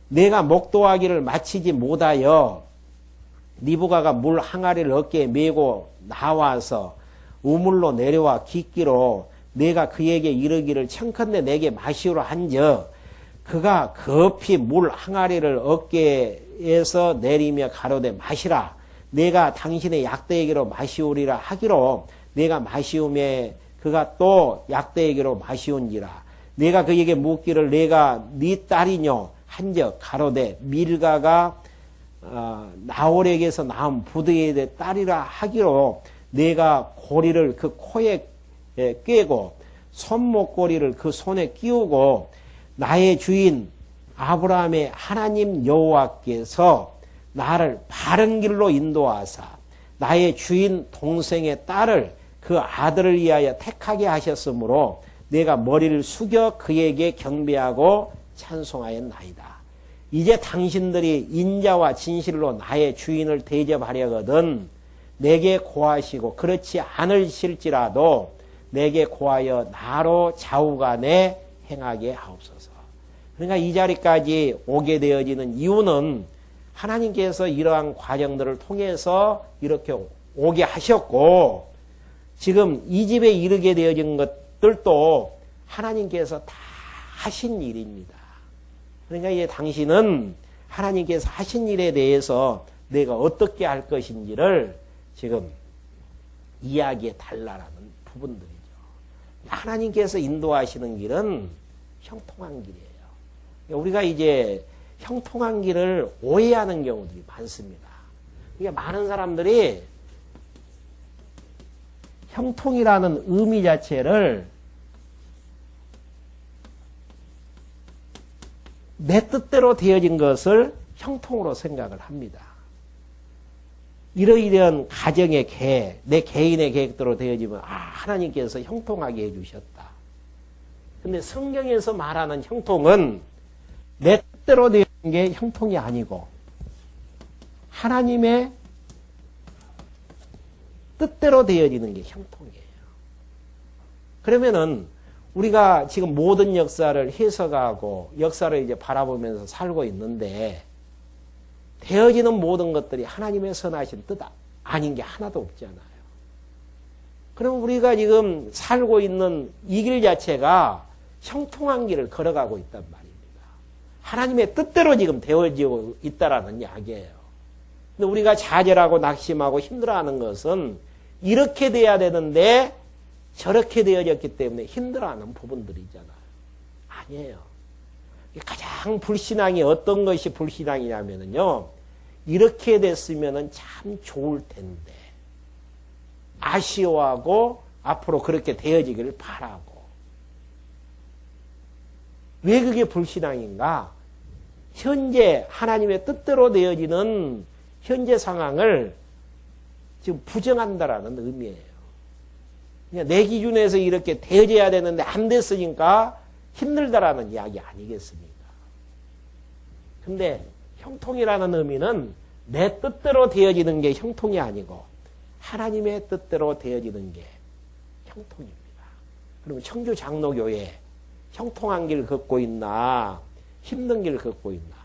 내가 목도하기를 마치지 못하여 니부가가 물 항아리를 어깨에 메고 나와서 우물로 내려와 깃기로 내가 그에게 이르기를 청컨대 내게 마시오라 한즉 그가 급히 물 항아리를 어깨에서 내리며 가로되 마시라. 내가 당신의 약대에게로 마시오리라 하기로 내가 마시오매 그가 또 약대에게로 마시온지라. 내가 그에게 묻기를 내가 네 딸이뇨 한즉 가로되 밀가가 나홀에게서 낳은 부드의 딸이라 하기로 내가 고리를 그 코에 꿰고 손목고리를 그 손에 끼우고 나의 주인 아브라함의 하나님 여호와께서 나를 바른 길로 인도하사 나의 주인 동생의 딸을 그 아들을 위하여 택하게 하셨으므로 내가 머리를 숙여 그에게 경배하고 찬송하였나이다. 이제 당신들이 인자와 진실로 나의 주인을 대접하려거든 내게 고하시고 그렇지 않으실지라도 내게 고하여 나로 좌우간에 행하게 하옵소서. 그러니까 이 자리까지 오게 되어지는 이유는 하나님께서 이러한 과정들을 통해서 이렇게 오게 하셨고 지금 이 집에 이르게 되어진 것들도 하나님께서 다 하신 일입니다. 그러니까 이제 당신은 하나님께서 하신 일에 대해서 내가 어떻게 할 것인지를 지금 이야기해 달라라는 부분들이죠. 하나님께서 인도하시는 길은 형통한 길이에요. 우리가 이제 형통한 길을 오해하는 경우들이 많습니다. 그러니까 많은 사람들이 형통이라는 의미 자체를 내 뜻대로 되어진 것을 형통으로 생각을 합니다. 이러이러한 가정의 계획, 내 개인의 계획대로 되어지면 하나님께서 형통하게 해주셨다. 근데 성경에서 말하는 형통은 내 뜻대로 되어진 게 형통이 아니고 하나님의 뜻대로 되어지는 게 형통이에요. 그러면은 우리가 지금 모든 역사를 해석하고 역사를 이제 바라보면서 살고 있는데 되어지는 모든 것들이 하나님의 선하신 뜻 아닌 게 하나도 없잖아요. 그럼 우리가 지금 살고 있는 이 길 자체가 형통한 길을 걸어가고 있단 말입니다. 하나님의 뜻대로 지금 되어지고 있다라는 이야기예요. 근데 우리가 좌절하고 낙심하고 힘들어하는 것은 이렇게 돼야 되는데 저렇게 되어졌기 때문에 힘들어하는 부분들이잖아요. 아니에요. 가장 불신앙이 어떤 것이 불신앙이냐면요. 이렇게 됐으면 참 좋을 텐데 아쉬워하고 앞으로 그렇게 되어지기를 바라고. 왜 그게 불신앙인가? 현재 하나님의 뜻대로 되어지는 현재 상황을 지금 부정한다라는 의미예요. 그냥 내 기준에서 이렇게 되어져야 되는데 안 됐으니까 힘들다라는 이야기 아니겠습니까? 근데 형통이라는 의미는 내 뜻대로 되어지는 게 형통이 아니고 하나님의 뜻대로 되어지는 게 형통입니다. 그러면 청주 장로교회 형통한 길 걷고 있나 힘든 길 걷고 있나?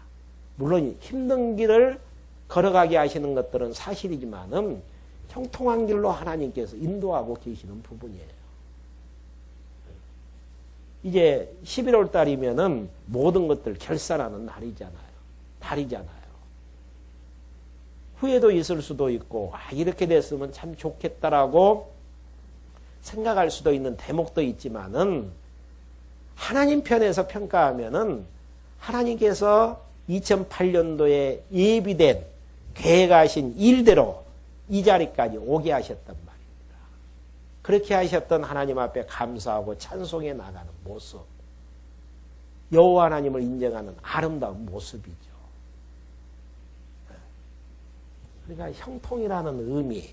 물론 힘든 길을 걸어가게 하시는 것들은 사실이지만은 형통한 길로 하나님께서 인도하고 계시는 부분이에요. 이제 11월 달이면은 모든 것들 결산하는 달이잖아요. 후회도 있을 수도 있고, 이렇게 됐으면 참 좋겠다라고 생각할 수도 있는 대목도 있지만은, 하나님 편에서 평가하면은, 하나님께서 2008년도에 예비된, 계획하신 일대로 이 자리까지 오게 하셨단 말입니다. 그렇게 하셨던 하나님 앞에 감사하고 찬송해 나가는 모습, 여호와 하나님을 인정하는 아름다운 모습이죠. 그러니까 형통이라는 의미,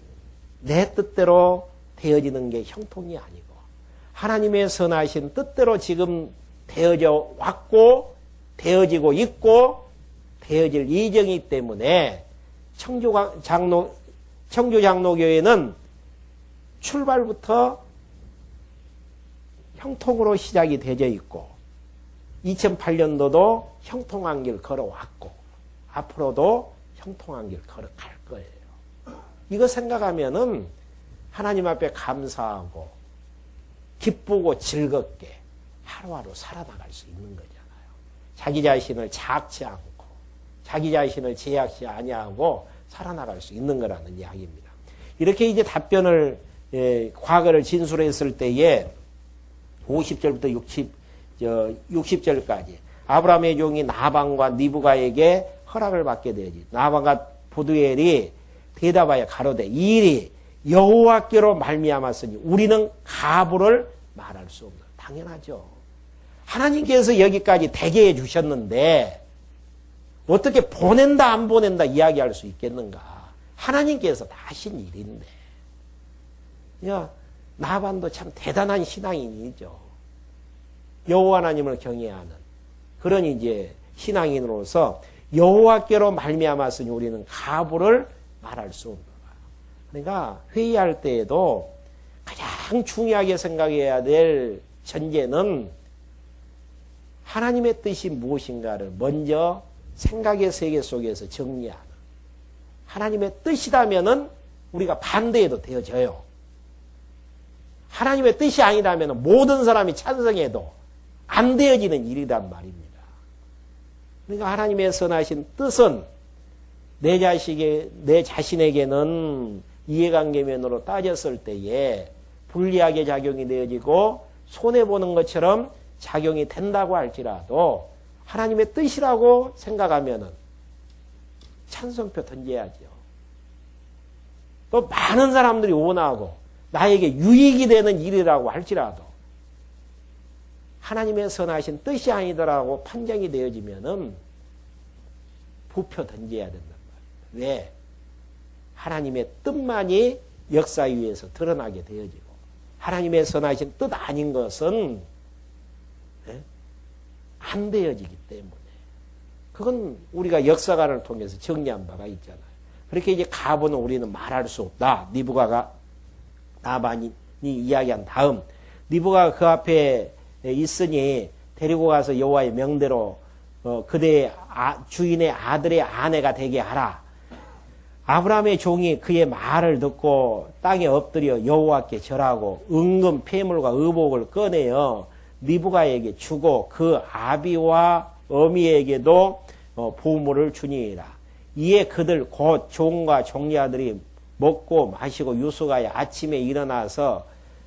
내 뜻대로 되어지는 게 형통이 아니고 하나님의 선하신 뜻대로 지금 되어져 왔고 되어지고 있고 되어질 예정이기 때문에 청주 장로교회는 출발부터 형통으로 시작이 되어 있고 2008년도도 형통한 길 걸어왔고 앞으로도 형통한 길 걸어갈 거예요. 이거 생각하면은 하나님 앞에 감사하고 기쁘고 즐겁게 하루하루 살아나갈 수 있는 거잖아요. 자기 자신을 자학치 않고 자기 자신을 제약시 아니하고 살아나갈 수 있는 거라는 이야기입니다. 이렇게 이제 답변을 과거를 진술했을 때에 50절부터 60절까지 아브라함의 종이 나방과 니브가에게 허락을 받게 되지. 나방과 부두엘이 대답하여 가로되 이 일이 여호와께로 말미암았으니 우리는 가부를 말할 수 없다. 당연하죠. 하나님께서 여기까지 대개 해 주셨는데 어떻게 보낸다 안 보낸다 이야기할 수 있겠는가. 하나님께서 다 하신 일인데. 야, 나반도 참 대단한 신앙인이죠. 여호와 하나님을 경외하는 그런 이제 신앙인으로서 여호와께로 말미암았으니 우리는 가부를 말할 수 없는 거야. 그러니까 회의할 때에도 가장 중요하게 생각해야 될 전제는 하나님의 뜻이 무엇인가를 먼저 생각의 세계 속에서 정리하는. 하나님의 뜻이라면은 우리가 반대해도 되어져요. 하나님의 뜻이 아니라면 모든 사람이 찬성해도 안 되어지는 일이란 말입니다. 그러니까 하나님의 선하신 뜻은 내 자신에게는 이해관계면으로 따졌을 때에 불리하게 작용이 되어지고 손해보는 것처럼 작용이 된다고 할지라도 하나님의 뜻이라고 생각하면은 찬성표 던져야죠. 또 많은 사람들이 원하고 나에게 유익이 되는 일이라고 할지라도 하나님의 선하신 뜻이 아니더라고 판정이 되어지면은 부표 던져야 된단 말이에요. 왜? 하나님의 뜻만이 역사 위에서 드러나게 되어지고 하나님의 선하신 뜻 아닌 것은 안 되어지기 때문에 그건 우리가 역사관을 통해서 정리한 바가 있잖아요. 그렇게 이제 가부는 우리는 말할 수 없다. 니브가가 나반이 이야기한 다음 니브가가 그 앞에 있으니 데리고 가서 여호와의 명대로 그대의 주인의 아들의 아내가 되게 하라. 아브라함의 종이 그의 말을 듣고 땅에 엎드려 여호와께 절하고 은금 폐물과 의복을 꺼내어 니브가에게 주고 그 아비와 어미에게도 보물을 주니라. 이에 그들 곧 종과 종려아들이 먹고 마시고 유숙하여 아침에 일어나서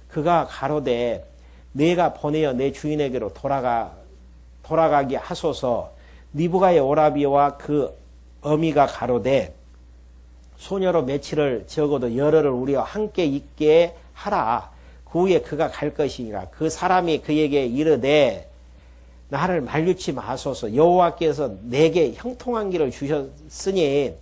그가 가로되 내가 보내어 내 주인에게로 돌아가게 하소서. 니브가의 오라비와 그 어미가 가로되 소녀로 며칠을 적어도 열흘을 우리와 함께 있게 하라. 그 후에 그가 갈 것이니라. 그 사람이 그에게 이르되 나를 만류치 마소서. 여호와께서 내게 형통한 길을 주셨으니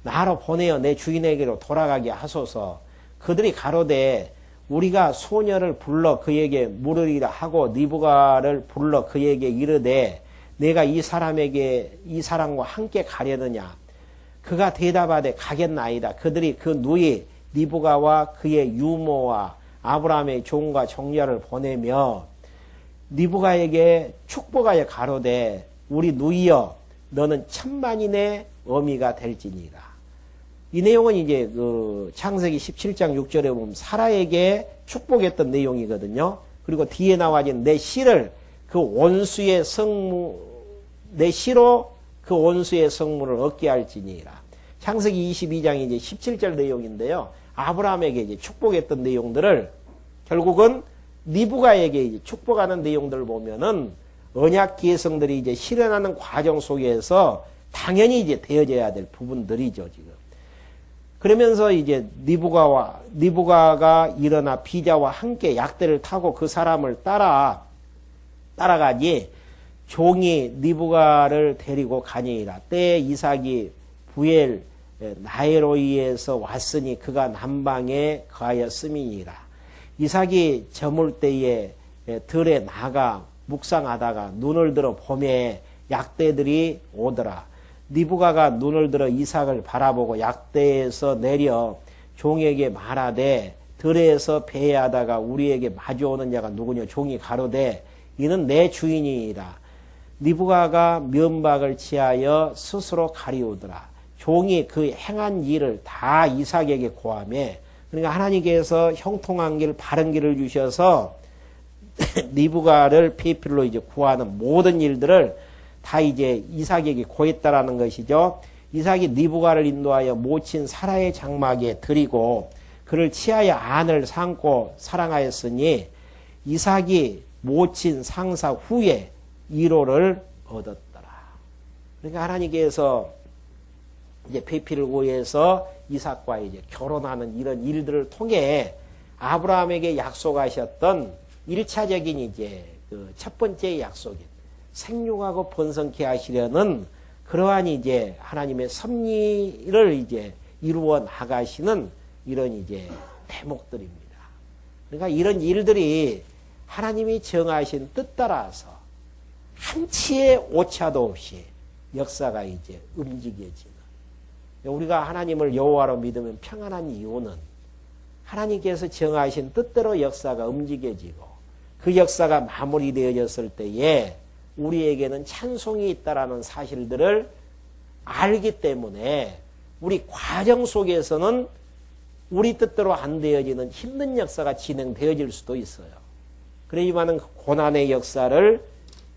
나로 보내어 내 주인에게로 돌아가게 하소서. 그들이 가로되 우리가 소녀를 불러 그에게 물으리라 하고 니브가를 불러 그에게 이르되 내가 이 사람과 함께 가려느냐. 그가 대답하되 가겠나이다. 그들이 그 누이 니브가와 그의 유모와 아브라함의 종과 종려를 보내며 니브가에게 축복하여 가로되 우리 누이여 너는 천만인의 어미가 될지니라. 이 내용은 이제 그 창세기 17장 6절에 보면 사라에게 축복했던 내용이거든요. 그리고 뒤에 나와진 내 씨를 그 원수의 내 씨로 그 원수의 성물을 얻게 할지니라. 창세기 22장이 이제 17절 내용인데요. 아브라함에게 이제 축복했던 내용들을 결국은 니브가에게 이제 축복하는 내용들을 보면은 언약 기회성들이 이제 실현하는 과정 속에서 당연히 이제 되어져야 될 부분들이죠, 지금. 그러면서 이제 니브가가 일어나 비자와 함께 약대를 타고 그 사람을 따라가니 종이 니브가를 데리고 가니라. 때에 이삭이 부엘 나에로이에서 왔으니 그가 남방에 거하였음이니라. 이삭이 저물 때에 들에 나가 묵상하다가 눈을 들어 보매 약대들이 오더라. 니브가가 눈을 들어 이삭을 바라보고 약대에서 내려 종에게 말하되 들에서 배회하다가 우리에게 마주오는 자가 누구냐. 종이 가로되 이는 내 주인이니라. 리브가가 면박을 취하여 스스로 가리우더라. 종이 그 행한 일을 다 이삭에게 고하매, 그러니까 하나님께서 형통한 길, 바른 길을 주셔서 리브가를 페필로 이제 구하는 모든 일들을 다 이제 이삭에게 고했다라는 것이죠. 이삭이 리브가를 인도하여 모친 사라의 장막에 들이고 그를 취하여 안을 삼고 사랑하였으니 이삭이 모친 상사 후에 1호를 얻었더라. 그러니까 하나님께서 이제 페필을 구해서 이삭과 이제 결혼하는 이런 일들을 통해 아브라함에게 약속하셨던 1차적인 이제 그 첫 번째 약속인 생육하고 번성케 하시려는 그러한 이제 하나님의 섭리를 이제 이루어 나가시는 이런 이제 대목들입니다. 그러니까 이런 일들이 하나님이 정하신 뜻 따라서 한치의 오차도 없이 역사가 이제 움직여지는, 우리가 하나님을 여호와로 믿으면 평안한 이유는 하나님께서 정하신 뜻대로 역사가 움직여지고 그 역사가 마무리되어졌을 때에 우리에게는 찬송이 있다라는 사실들을 알기 때문에 우리 과정 속에서는 우리 뜻대로 안 되어지는 힘든 역사가 진행되어질 수도 있어요. 그러지만은 그 고난의 역사를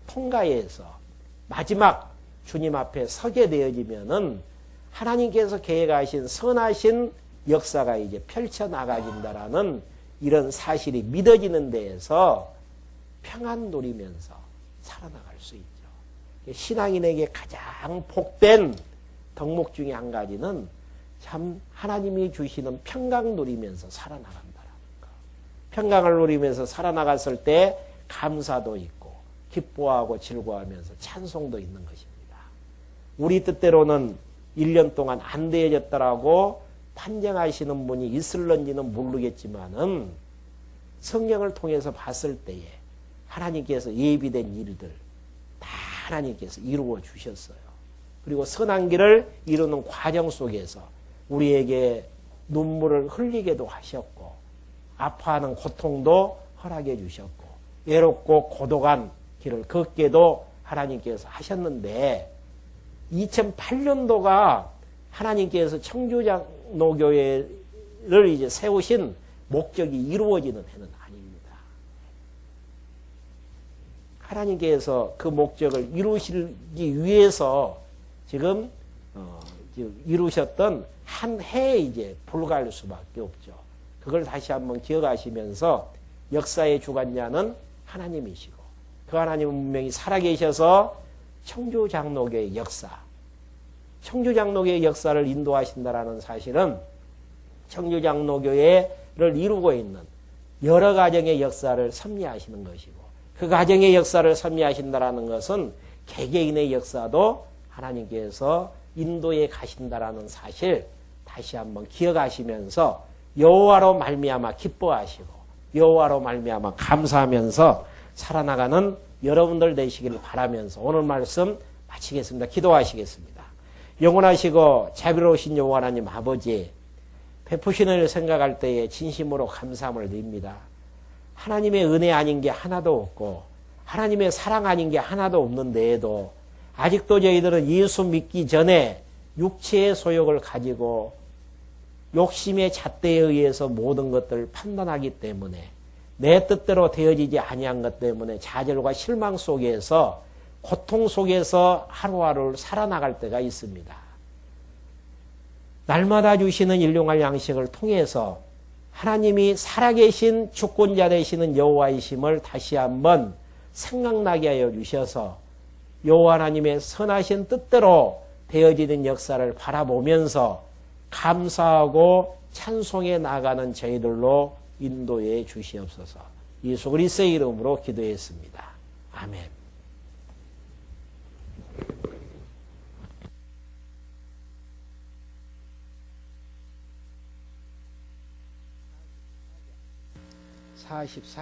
통과해서 마지막 주님 앞에 서게 되어지면은 하나님께서 계획하신 선하신 역사가 이제 펼쳐나가진다라는 이런 사실이 믿어지는 데에서 평안 누리면서 살아나갈 수 있죠. 신앙인에게 가장 복된 덕목 중에 한 가지는 참 하나님이 주시는 평강 누리면서 살아나간다라는 거. 평강을 누리면서 살아나갔을 때 감사도 있고 기뻐하고 즐거워하면서 찬송도 있는 것입니다. 우리 뜻대로는 1년 동안 안 되어졌다라고 판정하시는 분이 있을런지는 모르겠지만은 성경을 통해서 봤을 때에 하나님께서 예비된 일들 다 하나님께서 이루어 주셨어요. 그리고 선한 길을 이루는 과정 속에서 우리에게 눈물을 흘리게도 하셨고 아파하는 고통도 허락해 주셨고 외롭고 고독한 길을 걷게도 하나님께서 하셨는데 2008년도가 하나님께서 청주장로교회를 이제 세우신 목적이 이루어지는 해는 아닙니다. 하나님께서 그 목적을 이루시기 위해서 지금 이루셨던 한 해에 이제 불과할 수밖에 없죠. 그걸 다시 한번 기억하시면서 역사의 주관자는 하나님이시고 그 하나님은 분명히 살아계셔서 청주장로교의 역사, 청주장로교의 역사를 인도하신다라는 사실은 청주장로교회를 이루고 있는 여러 가정의 역사를 섭리하시는 것이고 그 가정의 역사를 섭리하신다라는 것은 개개인의 역사도 하나님께서 인도에 가신다라는 사실 다시 한번 기억하시면서 여호와로 말미암아 기뻐하시고 여호와로 말미암아 감사하면서 살아나가는 여러분들 되시기를 바라면서 오늘 말씀 마치겠습니다. 기도하시겠습니다. 영원하시고 자비로우신 여호와 하나님 아버지, 베푸신 을 생각할 때에 진심으로 감사함을 드립니다. 하나님의 은혜 아닌 게 하나도 없고 하나님의 사랑 아닌 게 하나도 없는데에도 아직도 저희들은 예수 믿기 전에 육체의 소욕을 가지고 욕심의 잣대에 의해서 모든 것들을 판단하기 때문에 내 뜻대로 되어지지 아니한 것 때문에 좌절과 실망 속에서 고통 속에서 하루하루를 살아나갈 때가 있습니다. 날마다 주시는 일용할 양식을 통해서 하나님이 살아계신 주권자 되시는 여호와이심을 다시 한번 생각나게 하여 주셔서 여호와 하나님의 선하신 뜻대로 되어지는 역사를 바라보면서 감사하고 찬송해 나가는 저희들로 인도해 주시옵소서. 예수 그리스도의 이름으로 기도했습니다. 아멘. (44장)